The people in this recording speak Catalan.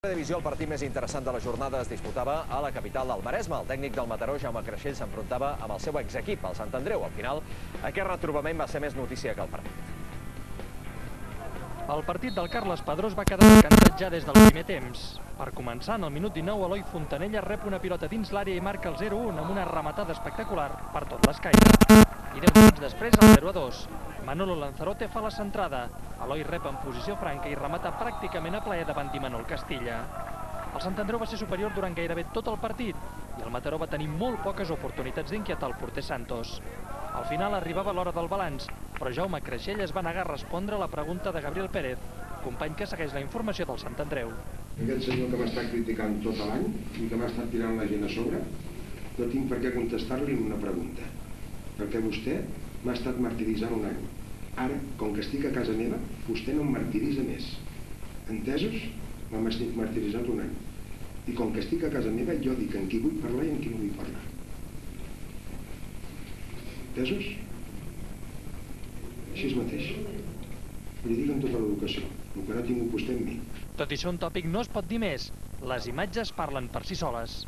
La divisió, el partit més interessant de la jornada, es disputava a la capital del Maresme. El tècnic del Mataró, Jaume Creixell, s'enfrontava amb el seu exequip, el Sant Andreu. Al final, aquest retrobament va ser més notícia que el partit. El partit del Carles Padrós va quedar decantat ja des del primer temps. Per començar, en el minut 19, Eloi Fontanella rep una pilota dins l'àrea i marca el 0-1 amb una rematada espectacular per tot l'escaire. I 10 minuts després, el 0-2. Manolo Lanzarote fa la centrada. Eloi rep en posició franca i remata pràcticament a plaer davant d'Imanol Castilla. El Sant Andreu va ser superior durant gairebé tot el partit i el Mataró va tenir molt poques oportunitats d'inquietar el porter Santos. Al final arribava l'hora del balanç, però Jaume Creixell es va negar a respondre a la pregunta de Gabriel Pérez, company que segueix la informació del Sant Andreu. Aquest senyor que m'està criticant tot l'any i que m'ha estat tirant la gent a sobre, no tinc per què contestar-li una pregunta, perquè vostè m'ha estat martiritzant un any. Ara, com que estic a casa meva, vostè no em martiritza més. Entesos? M'ha estat martiritzant un any. I com que estic a casa meva, jo dic en qui vull parlar i en qui no vull parlar. Entesos? Així mateix. Li dic amb tota l'educació, el que no ha tingut vostè amb mi. Tot i ser un tòpic no es pot dir més. Les imatges parlen per si soles.